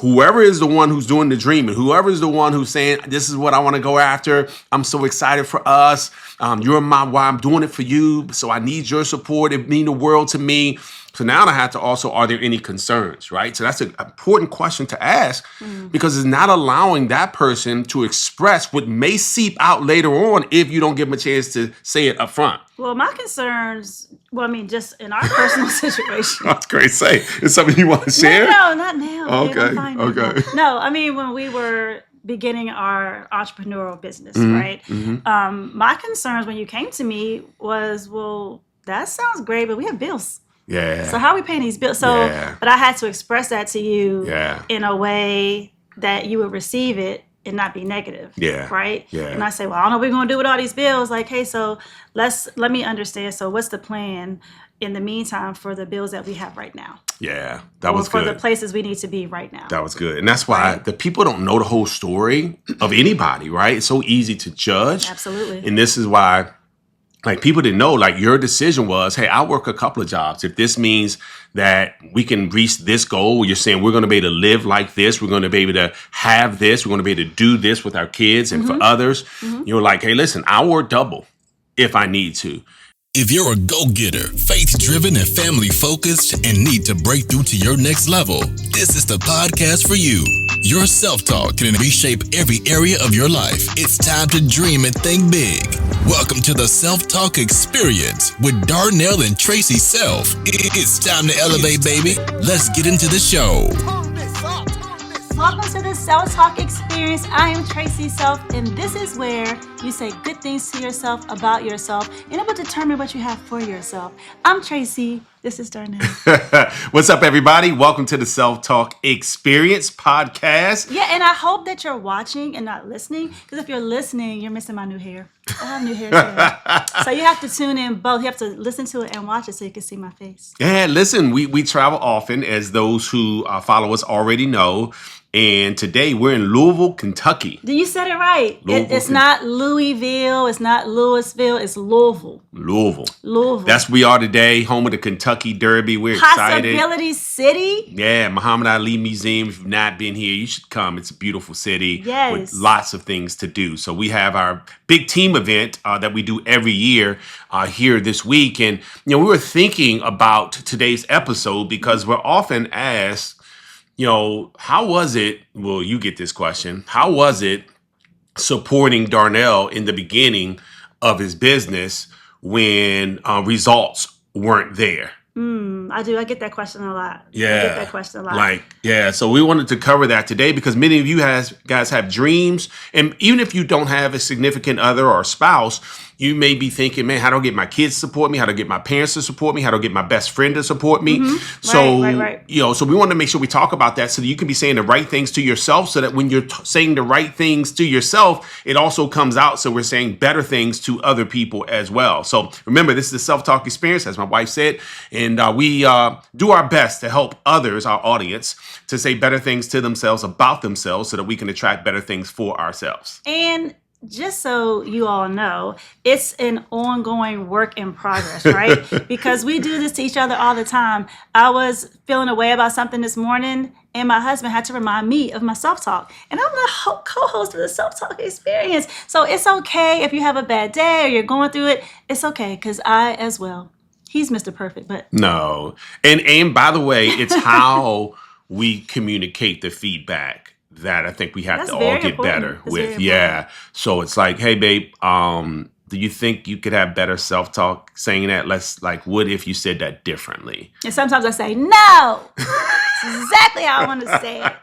whoever is the one who's doing the dreaming, whoever is the one who's saying, this is what I want to go after. I'm so excited for us. You're why I'm doing it for you. So I need your support. It means the world to me. So now I have to also, are there any concerns, right? So that's an important question to ask because it's not allowing that person to express what may seep out later on if you don't give them a chance to say it up front. Well, my concerns, just in our personal situation. That's great. Say, is something you want to share? No, not now. Okay. No, when we were beginning our entrepreneurial business, right? My concerns when you came to me was, well, that sounds great, but we have bills. Yeah. So how are we paying these bills? So, but I had to express that to you in a way that you would receive it and not be negative. Yeah. Right? Yeah. And I say, well, I don't know what we're going to do with all these bills. Like, hey, so let me understand. So what's the plan in the meantime for the bills that we have right now? Yeah, that was good. For the places we need to be right now. That was good. And that's why the people don't know the whole story of anybody, right? It's so easy to judge. Absolutely. And this is why, like, people didn't know, like, your decision was, hey, I'll work a couple of jobs. If this means that we can reach this goal, you're saying we're going to be able to live like this. We're going to be able to have this. We're going to be able to do this with our kids and for others. You're like, hey, listen, I'll work double if I need to. If you're a go-getter, faith-driven and family-focused and need to break through to your next level, this is the podcast for you. Your self-talk can reshape every area of your life. It's time to dream and think big. Welcome to the Self-Talk Experience with Darnell and Tracy Self. It's time to elevate, baby. Let's get into the show. Welcome to the Self-Talk Experience. I am Tracy Self, and this is where you say good things to yourself about yourself and it will determine what you have for yourself. I'm Tracy. This is Darnell. What's up, everybody? Welcome to the Self-Talk Experience podcast. Yeah, and I hope that you're watching and not listening, because if you're listening, you're missing my new hair. I have new hair today. So you have to tune in both. You have to listen to it and watch it so you can see my face. Yeah, listen, we travel often, as those who follow us already know. And today we're in Louisville, Kentucky. You said it right. It's not Louisville. It's not Louisville. It's Louisville. Louisville. That's where we are today, home of the Kentucky Derby. We're excited. Possibility City. Yeah, Muhammad Ali Museum. If you've not been here, you should come. It's a beautiful city with lots of things to do. So we have our big team event that we do every year here this week. And, we were thinking about today's episode because we're often asked, how was it? Well, you get this question. How was it supporting Darnell in the beginning of his business when results weren't there? I do. I get that question a lot. Yeah. So we wanted to cover that today because many of you guys have dreams. And even if you don't have a significant other or a spouse, you may be thinking, man, how do I get my kids to support me? How do I get my parents to support me? How do I get my best friend to support me? Right. So we want to make sure we talk about that so that you can be saying the right things to yourself, so that when you're saying the right things to yourself, it also comes out. So we're saying better things to other people as well. So remember, this is the Self-Talk Experience, as my wife said, and we do our best to help others, our audience, to say better things to themselves about themselves so that we can attract better things for ourselves. And just so you all know, it's an ongoing work in progress, right? Because we do this to each other all the time. I was feeling a way about something this morning, and my husband had to remind me of my self-talk. And I'm the co-host of the Self-Talk Experience. So it's okay if you have a bad day or you're going through it. It's okay, because I as well. He's Mr. Perfect, but... No. And by the way, it's how we communicate the feedback that I think we have to all get better with. Yeah. So it's like, hey, babe, do you think you could have better self-talk saying that? What if you said that differently? And sometimes I say, no, it's exactly how I want to say it.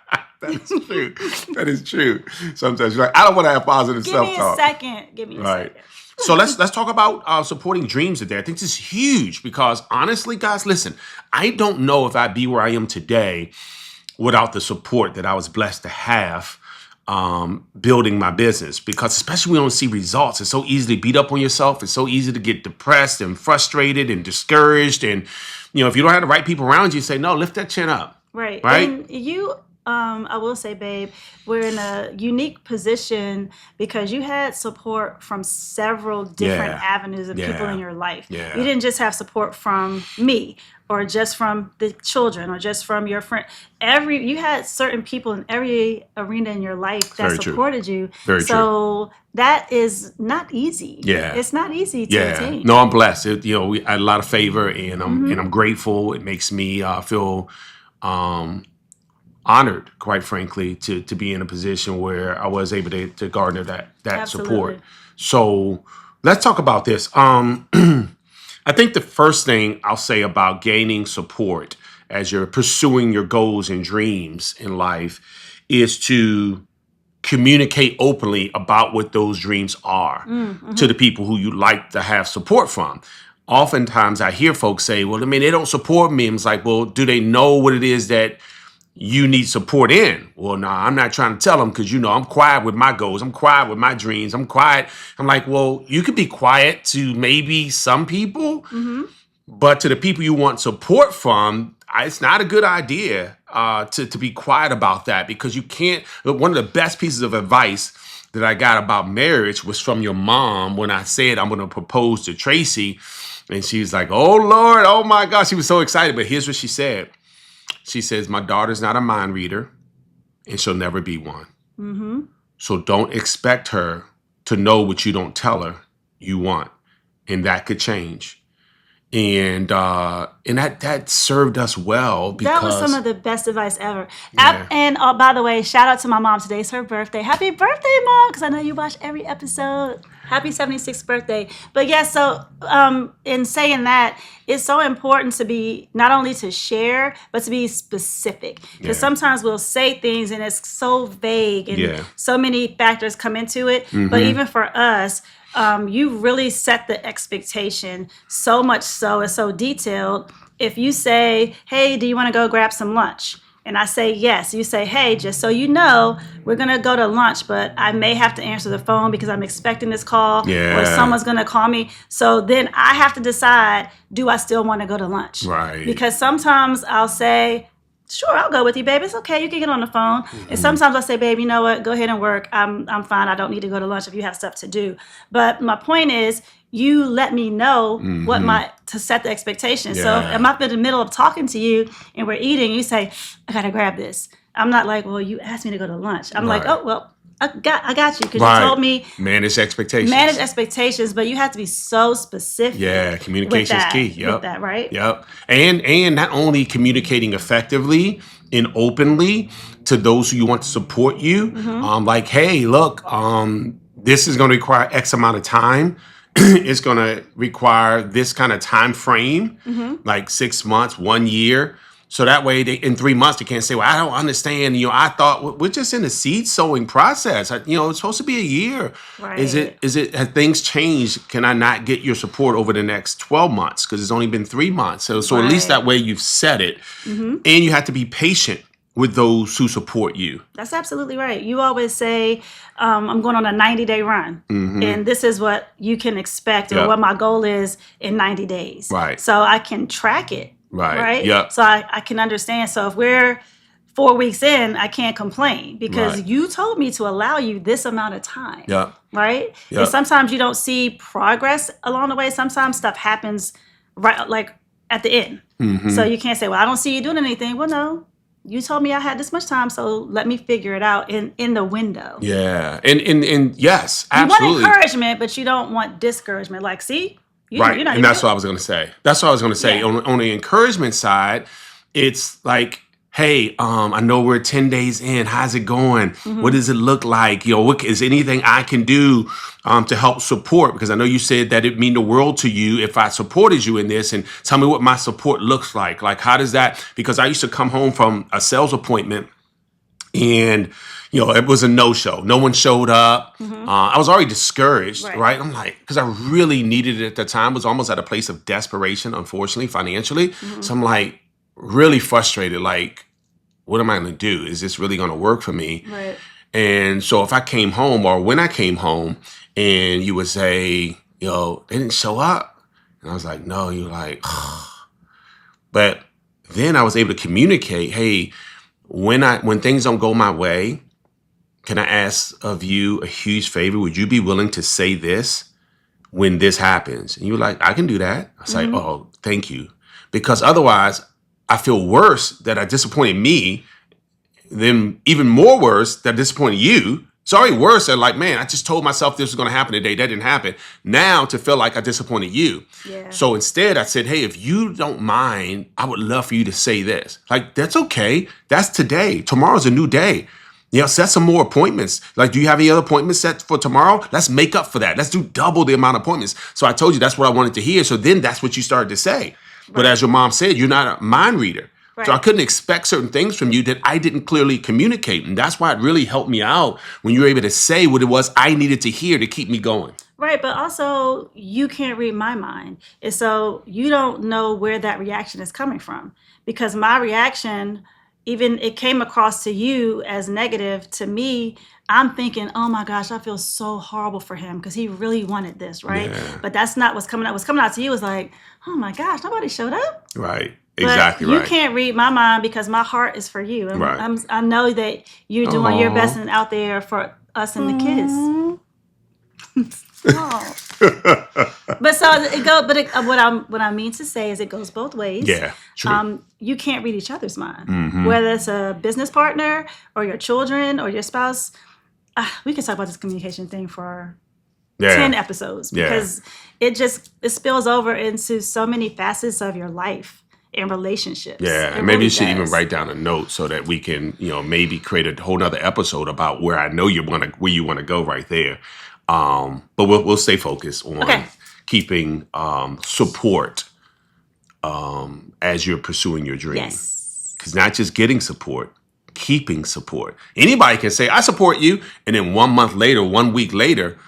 That's true. That is true. Sometimes you're like, I don't want to have positive self-talk. Give me a second. So let's talk about supporting dreams today. I think this is huge because honestly, guys, listen, I don't know if I'd be where I am today without the support that I was blessed to have building my business, because especially when we don't see results, it's so easy to beat up on yourself. It's so easy to get depressed and frustrated and discouraged. And, if you don't have the right people around you, say, no, lift that chin up. Right. And you, I will say, babe, we're in a unique position because you had support from several different avenues of people in your life. Yeah. You didn't just have support from me. or just from the children or just from your friend. You had certain people in every arena in your life that Very supported true. you. Very So that is not easy. Yeah. It's not easy to attain. No, I'm blessed. We had a lot of favor, and I'm grateful. It makes me feel honored, quite frankly, to be in a position where I was able to garner that support. So let's talk about this. I think the first thing I'll say about gaining support as you're pursuing your goals and dreams in life is to communicate openly about what those dreams are to the people who you like to have support from. Oftentimes I hear folks say, well, I mean, they don't support me. And it's like, well, do they know what it is that you need support in? Well, no, I'm not trying to tell them because, I'm quiet with my goals. I'm quiet with my dreams. I'm quiet. I'm like, well, you could be quiet to maybe some people, but to the people you want support from, it's not a good idea to be quiet about that, because you can't. One of the best pieces of advice that I got about marriage was from your mom when I said I'm going to propose to Tracy. And she's like, oh, Lord, oh, my God. She was so excited. But here's what she said. She says, my daughter's not a mind reader, and she'll never be one. So don't expect her to know what you don't tell her you want. And that could change. And that served us well, because that was some of the best advice ever. Yeah. And by the way, shout out to my mom. Today's her birthday. Happy birthday, Mom! Because I know you watch every episode. Happy 76th birthday. But yeah, so in saying that, it's so important to be not only to share, but to be specific. Because sometimes we'll say things and it's so vague and so many factors come into it. But even for us, you really set the expectation so much so and so detailed. If you say, hey, do you want to go grab some lunch? And I say yes. You say, hey, just so you know, we're going to go to lunch, but I may have to answer the phone because I'm expecting this call or someone's going to call me. So then I have to decide, do I still want to go to lunch? Right. Because sometimes I'll say, sure, I'll go with you, babe. It's okay. You can get on the phone. And sometimes I say, babe, you know what? Go ahead and work. I'm fine. I don't need to go to lunch if you have stuff to do. But my point is, you let me know to set the expectation. So if I'm up in the middle of talking to you and we're eating, you say, I got to grab this. I'm not like, well, you asked me to go to lunch. I'm like, oh, well, I got you, because you told me. Manage expectations. But you have to be so specific. Yeah, communication is key. Yep. With that, right? Yep. And not only communicating effectively and openly to those who you want to support you, like, hey, look, this is going to require X amount of time. It's going to require this kind of time frame, like 6 months, 1 year. So that way, in 3 months, they can't say, well, I don't understand. I thought we're just in the seed sowing process. It's supposed to be a year. Right. Have things changed? Can I not get your support over the next 12 months? Because it's only been 3 months. So at least that way you've said it. And you have to be patient with those who support you. That's absolutely right. You always say, I'm going on a 90-day run. And this is what you can expect or what my goal is in 90 days. Right. So I can track it. Right. Yep. So I can understand. So if we're 4 weeks in, I can't complain because you told me to allow you this amount of time. Yep. Right. Yep. And sometimes you don't see progress along the way. Sometimes stuff happens right like at the end. So you can't say, well, I don't see you doing anything. Well, no. You told me I had this much time, so let me figure it out in the window. Yeah. And yes, absolutely. You want encouragement, but you don't want discouragement. Like, see? Right. And that's what I was going to say. Yeah. On the encouragement side, it's like, hey, I know we're 10 days in. How's it going? What does it look like? What is anything I can do to help support? Because I know you said that it'd mean the world to you if I supported you in this, and tell me what my support looks like. Like, how does that? Because I used to come home from a sales appointment and, it was a no-show. No one showed up. I was already discouraged, right? I'm like, because I really needed it at the time. I was almost at a place of desperation, unfortunately, financially. So I'm like, really frustrated. Like, what am I going to do? Is this really going to work for me? Right. And so if I came home, or when I came home, and you would say, they didn't show up. And I was like, no. You're like, but then I was able to communicate, hey, when things don't go my way, can I ask of you a huge favor? Would you be willing to say this when this happens? And you were like, I can do that. I was like, oh, thank you. because otherwise I feel worse that I disappointed me, then even more worse that I disappointed you. It's already worse that like, man, I just told myself this was going to happen today. That didn't happen. Now to feel like I disappointed you. Yeah. So instead I said, hey, if you don't mind, I would love for you to say this. Like, that's okay. That's today. Tomorrow's a new day. Set some more appointments. Like, do you have any other appointments set for tomorrow? Let's make up for that. Let's do double the amount of appointments. So I told you that's what I wanted to hear. So then that's what you started to say. Right. But as your mom said, you're not a mind reader. Right. So I couldn't expect certain things from you that I didn't clearly communicate. And that's why it really helped me out when you were able to say what it was I needed to hear to keep me going. Right. But also, you can't read my mind. And so you don't know where that reaction is coming from. Because my reaction, even it came across to you as negative. To me, I'm thinking, oh my gosh, I feel so horrible for him because he really wanted this, right? Yeah. But that's not what's coming out. What's coming out to you is like, oh my gosh, nobody showed up. Right. Exactly right. You can't read my mind because my heart is for you. And right. I know that you're doing your best and out there for us and the kids. But so it go. But what I mean to say is it goes both ways. Yeah, true. You can't read each other's mind, whether it's a business partner or your children or your spouse. We could talk about this communication thing for 10 episodes because it spills over into so many facets of your life and relationships. Yeah, and maybe you should even write down a note so that we can, maybe create a whole nother episode about where I know where you want to go right there. But we'll stay focused on keeping support as you're pursuing your dream. Yes. Because not just getting support, keeping support. Anybody can say, I support you. And then 1 month later, 1 week later,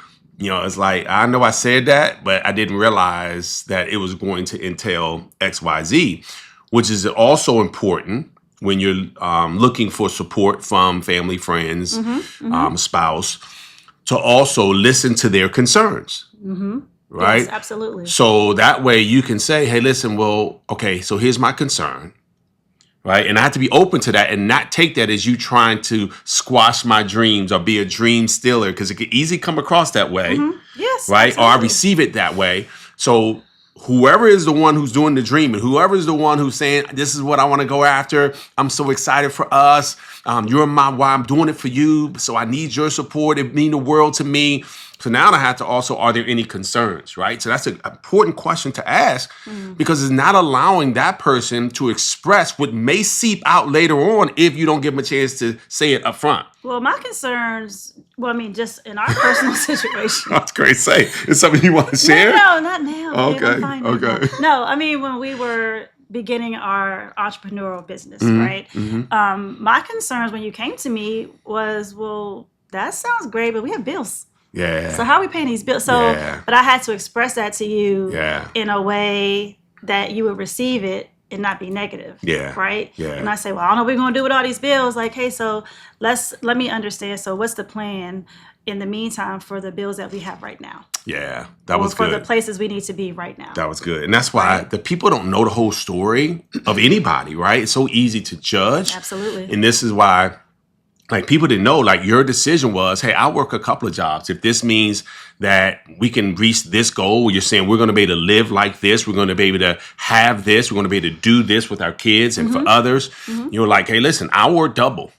it's like, I know I said that, but I didn't realize that it was going to entail X, Y, Z, which is also important when you're looking for support from family, friends, spouse, to also listen to their concerns. Right? Yes, absolutely. So that way you can say, hey, listen, well, okay, so here's my concern. Right. And I have to be open to that and not take that as you trying to squash my dreams or be a dream stealer, because it could easily come across that way. Yes. Right. Absolutely. Or I receive it that way. So whoever is the one who's doing the dream and whoever is the one who's saying, this is what I want to go after. I'm so excited for us. You're why I'm doing it for you. So I need your support. It means the world to me. So now I have to also, are there any concerns, right? So that's an important question to ask because it's not allowing that person to express what may seep out later on if you don't give them a chance to say it up front. Well, my concerns, just in our personal situation. That's great. Say, is something you want to share? No, not now. Okay. Okay. No, when we were beginning our entrepreneurial business, right? My concerns when you came to me was, well, that sounds great, but we have bills. Yeah. So how are we paying these bills? So, but I had to express that to you in a way that you would receive it and not be negative. Yeah. Right? Yeah. And I say, well, I don't know what we're going to do with all these bills. Like, hey, so let me understand. So what's the plan in the meantime for the bills that we have right now? Yeah, that was good. For the places we need to be right now. That was good. And that's why the people don't know the whole story of anybody, right? It's so easy to judge. Absolutely. And this is why, people didn't know, your decision was, hey, I'll work a couple of jobs. If this means that we can reach this goal, you're saying we're going to be able to live like this, we're going to be able to have this, we're going to be able to do this with our kids and for others. You're like, hey, listen, I'll work double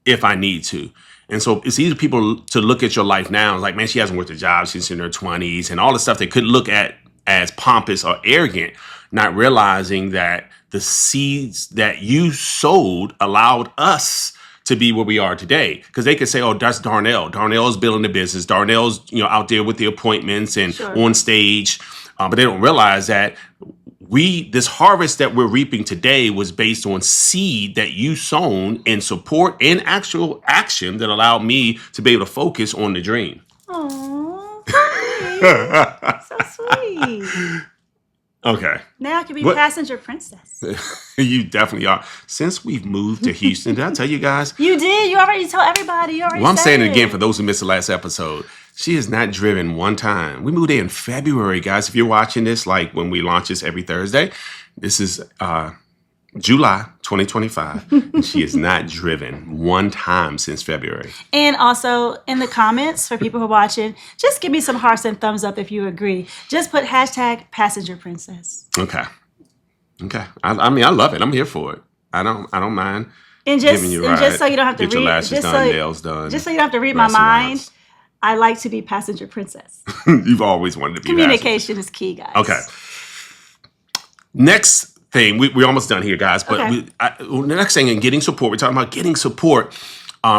if I need to. And so it's easy for people to look at your life now. It's like, man, she hasn't worked a job. She's in her 20s and all the stuff they could look at as pompous or arrogant, not realizing that the seeds that you sowed allowed us to be where we are today. Because they could say, oh, that's Darnell. Darnell's building the business. Darnell's, out there with the appointments and on stage. But they don't realize that this harvest that we're reaping today was based on seed that you sown in support and actual action that allowed me to be able to focus on the dream. Aww, so sweet. Okay. Now I can be passenger princess. You definitely are. Since we've moved to Houston, did I tell you guys? You did. You already told everybody. I'm saying it again for those who missed the last episode. She has not driven one time. We moved in February, guys. If you're watching this, when we launch this every Thursday, this is July 2025. And she has not driven one time since February. And also in the comments for people who are watching, just give me some hearts and thumbs up if you agree. Just put hashtag passenger princess. Okay. Okay. I mean, I love it. I'm here for it. I don't mind giving you a ride. And just so you don't have to get your read, lashes done, nails done. just so you don't have to read my mind, I like to be passenger princess. You've always wanted to be Communication is key, guys. Okay. Next thing, we're almost done here, guys. But the next thing in getting support, we're talking about getting support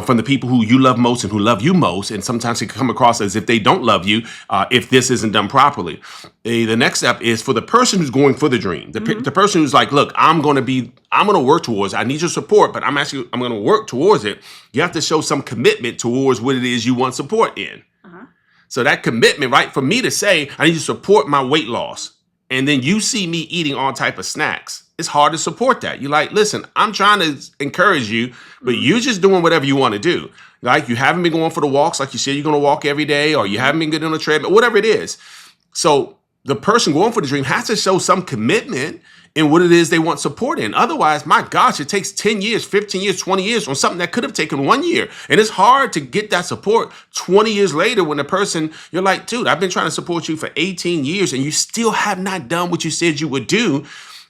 from the people who you love most and who love you most. And sometimes it can come across as if they don't love you if this isn't done properly. The next step is for the person who's going for the dream, the person who's like, look, I'm going to work towards it. I need your support, but I'm going to work towards it. You have to show some commitment towards what it is you want support in. So that commitment, right, for me to say, I need to support my weight loss. And then you see me eating all type of snacks. It's hard to support that. You're like, listen, I'm trying to encourage you, but you're just doing whatever you want to do. Like you haven't been going for the walks like you said you're going to walk every day, or you haven't been getting on the treadmill, whatever it is. So the person going for the dream has to show some commitment in what it is they want support in. Otherwise, my gosh, it takes 10 years, 15 years, 20 years on something that could have taken 1 year. And it's hard to get that support 20 years later when the person, you're like, dude, I've been trying to support you for 18 years and you still have not done what you said you would do,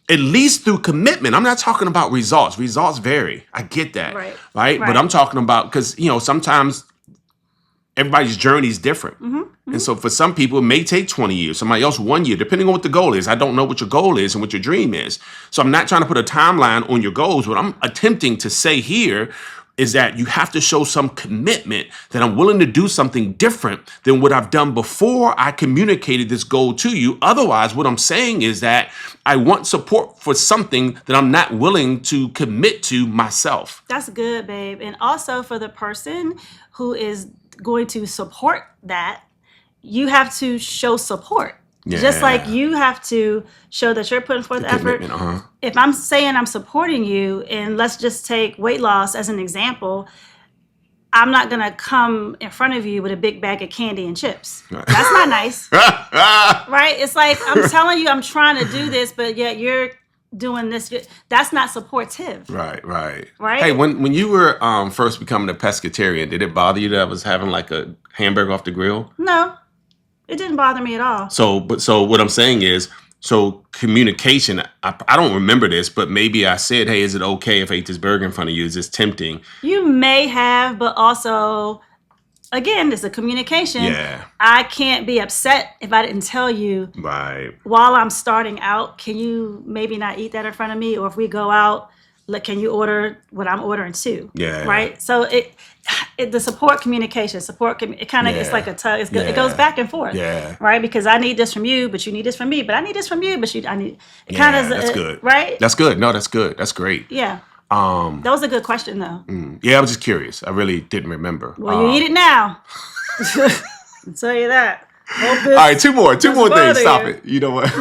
at least through commitment. I'm not talking about results. Results vary. I get that. Right? But I'm talking about, because, sometimes everybody's journey is different. And so for some people, it may take 20 years, somebody else 1 year, depending on what the goal is. I don't know what your goal is and what your dream is. So I'm not trying to put a timeline on your goals. What I'm attempting to say here is that you have to show some commitment that I'm willing to do something different than what I've done before I communicated this goal to you. Otherwise, what I'm saying is that I want support for something that I'm not willing to commit to myself. That's good, babe. And also for the person who is going to support that, you have to show support. Yeah. Just like you have to show that you're putting forth the effort. If I'm saying I'm supporting you, and let's just take weight loss as an example, I'm not going to come in front of you with a big bag of candy and chips. That's not nice. Right? It's like I'm telling you I'm trying to do this, but yet you're doing this. That's not supportive. Right. Hey, when you were first becoming a pescatarian, did it bother you that I was having like a hamburger off the grill? No. It didn't bother me at all. So what I'm saying is, communication, I don't remember this, but maybe I said, hey, is it okay if I eat this burger in front of you? Is this tempting? You may have, but also, again, it's a communication. Yeah. I can't be upset if I didn't tell you. Right. While I'm starting out, can you maybe not eat that in front of me? Or if we go out, can you order what I'm ordering too? Yeah. Right? So the support communication, it kind of it's like a tug. It goes back and forth. Yeah. Right? Because I need this from you, but you need this from me. But I need this from you, but I need. It kind of. That's good. Right? That's good. No, that's good. That's great. Yeah. That was a good question, though. Yeah, I was just curious. I really didn't remember. Well, you eat it now. I'll tell you that. All right, two more things. Stop it. You know what?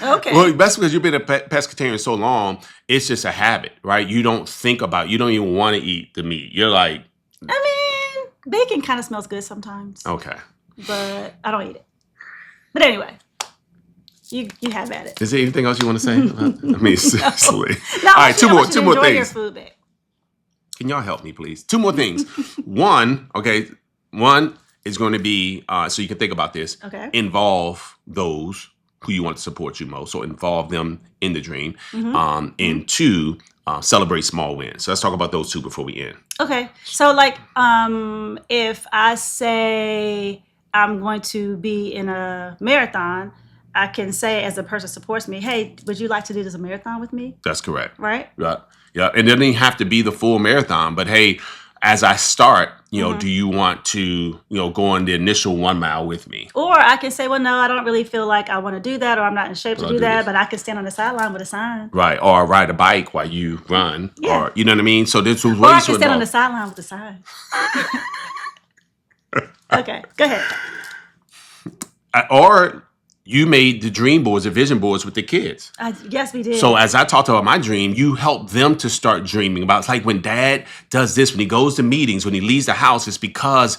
Okay. Well, that's because you've been a pescatarian so long. It's just a habit, right? You don't think about. You don't even want to eat the meat. You're like. I mean, bacon kind of smells good sometimes. Okay. But I don't eat it. But anyway, you have at it. Is there anything else you want to say? I mean, seriously. No, all right, two more things. Your food, babe. Can y'all help me, please? Two more things. One is going to be so you can think about this. Okay. Involve those who you want to support you most. So involve them in the dream. And two, celebrate small wins. So let's talk about those two before we end. Okay. So if I say I'm going to be in a marathon, I can say as the person supports me, hey, would you like to do this marathon with me? That's correct. Right? Yeah. And it doesn't even have to be the full marathon, but hey, as I start, do you want to, go on the initial 1 mile with me? Or I can say, well, no, I don't really feel like I want to do that, or I'm not in shape to do that, but I can stand on the sideline with a sign. Right. Or ride a bike while you run. Yeah. Or, you know what I mean? So this was Or I can stand on the sideline with a sign. Okay, go ahead. Or you made the dream boards, the vision boards with the kids. Yes, we did. So as I talked about my dream, you help them to start dreaming about. It's like when dad does this, when he goes to meetings, when he leaves the house, it's because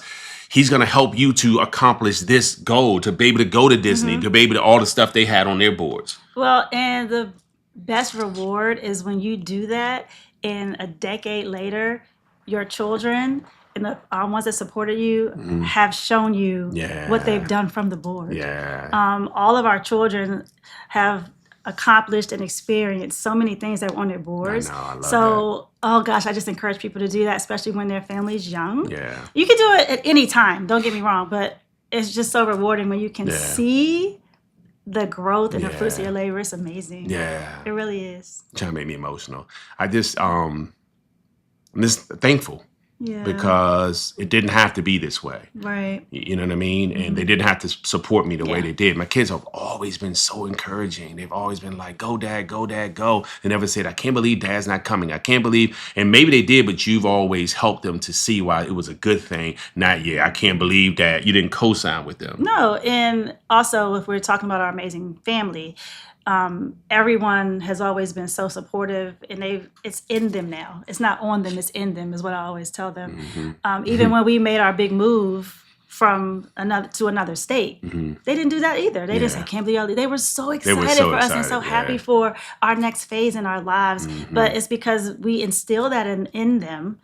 he's going to help you to accomplish this goal, to be able to go to Disney, to be able to all the stuff they had on their boards. Well, and the best reward is when you do that, and a decade later, your children and the ones that supported you have shown you what they've done from the board. Yeah. All of our children have accomplished and experienced so many things that were on their boards. I know, I love so, oh gosh, I just encourage people to do that, especially when their family's young. Yeah. You can do it at any time, don't get me wrong, but it's just so rewarding when you can see the growth and the fruits of your labor. It's amazing. Yeah. It really is. Trying to make me emotional. I just, I'm just thankful. Yeah. Because it didn't have to be this way. Right. You know what I mean? And they didn't have to support me the way they did. My kids have always been so encouraging. They've always been like, go, Dad, go, Dad, go. They never said, I can't believe Dad's not coming. I can't believe. And maybe they did, but you've always helped them to see why it was a good thing. Not, I can't believe that you didn't co-sign with them. No. And also, if we're talking about our amazing family, everyone has always been so supportive, and it's in them now. It's not on them, it's in them, is what I always tell them. Even when we made our big move from another state, they didn't do that either. They just said, can't believe they were so excited for us and so happy for our next phase in our lives. But it's because we instill that in them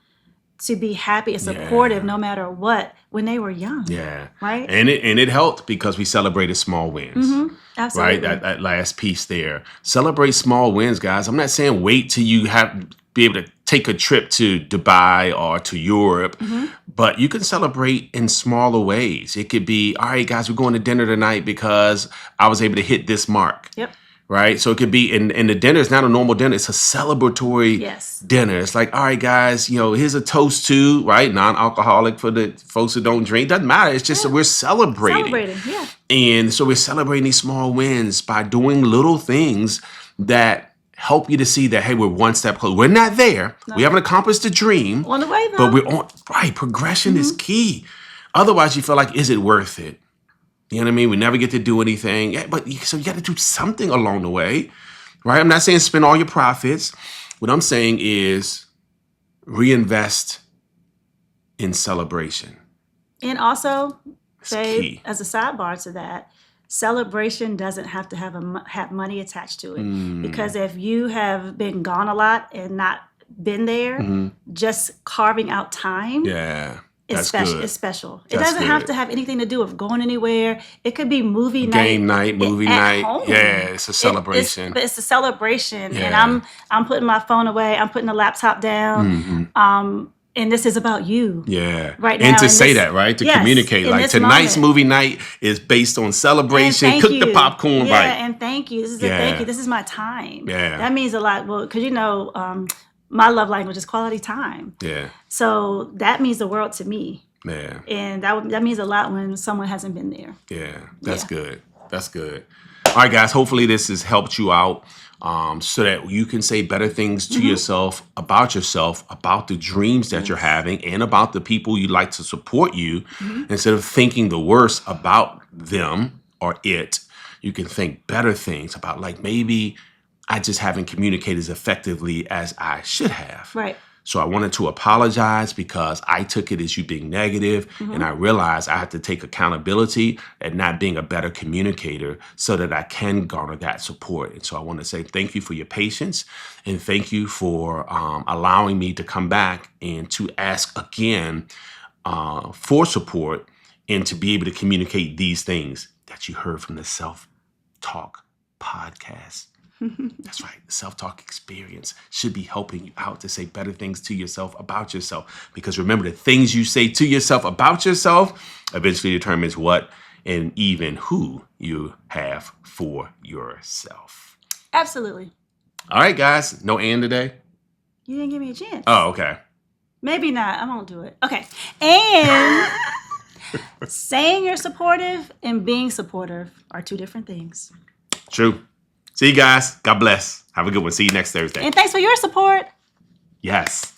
to be happy and supportive no matter what when they were young. Yeah. Right? And it helped because we celebrated small wins. Absolutely. Right? That last piece there. Celebrate small wins, guys. I'm not saying wait till you be able to take a trip to Dubai or to Europe, but you can celebrate in smaller ways. It could be, all right, guys, we're going to dinner tonight because I was able to hit this mark. Yep. Right? So it could be, and the dinner is not a normal dinner. It's a celebratory dinner. It's like, all right, guys, here's a toast to, right? Non-alcoholic for the folks who don't drink. Doesn't matter. It's just we're celebrating. Yeah. And so we're celebrating these small wins by doing little things that help you to see that, hey, we're one step closer. We're not there. No. We haven't accomplished the dream. On the way, though. But we're on, right. Progression is key. Otherwise, you feel like, is it worth it? You know what I mean? We never get to do anything. Yeah, so you got to do something along the way, right? I'm not saying spend all your profits. What I'm saying is reinvest in celebration. And also, say, as a sidebar to that, celebration doesn't have to have money attached to it. Because if you have been gone a lot and not been there, just carving out time. Yeah. It's special. It's special. It doesn't have to have anything to do with going anywhere. It could be movie night, game night, movie night. Home. Yeah, it's a celebration. But it's a celebration, and I'm putting my phone away. I'm putting the laptop down. And this is about you. Yeah. Right now. And to say that, right? To communicate. Like tonight's movie night is based on celebration. Cook the popcorn right. Yeah, and thank you. This is a thank you. This is my time. Yeah. That means a lot. Well, because my love language is quality time. Yeah. So that means the world to me. Yeah. And that means a lot when someone hasn't been there. Yeah. That's good. That's good. All right, guys. Hopefully this has helped you out so that you can say better things to yourself, about the dreams that you're having, and about the people you'd like to support you. Instead of thinking the worst about them or it, you can think better things about, like, maybe I just haven't communicated as effectively as I should have. Right. So I wanted to apologize because I took it as you being negative, and I realized I have to take accountability at not being a better communicator so that I can garner that support. And so I want to say thank you for your patience, and thank you for allowing me to come back and to ask again for support and to be able to communicate these things that you heard from the Self-Talk podcast. That's right. The self-talk experience should be helping you out to say better things to yourself about yourself. Because remember, the things you say to yourself about yourself eventually determines what and even who you have for yourself. Absolutely. All right, guys. No and today? You didn't give me a chance. Oh, okay. Maybe not. I won't do it. Okay. And saying you're supportive and being supportive are two different things. True. See you guys. God bless. Have a good one. See you next Thursday. And thanks for your support. Yes.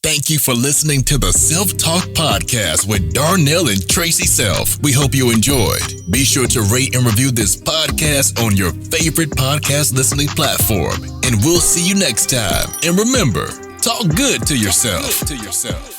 Thank you for listening to the Self-Talk Podcast with Darnell and Tracy Self. We hope you enjoyed. Be sure to rate and review this podcast on your favorite podcast listening platform. And we'll see you next time. And remember, talk good to yourself.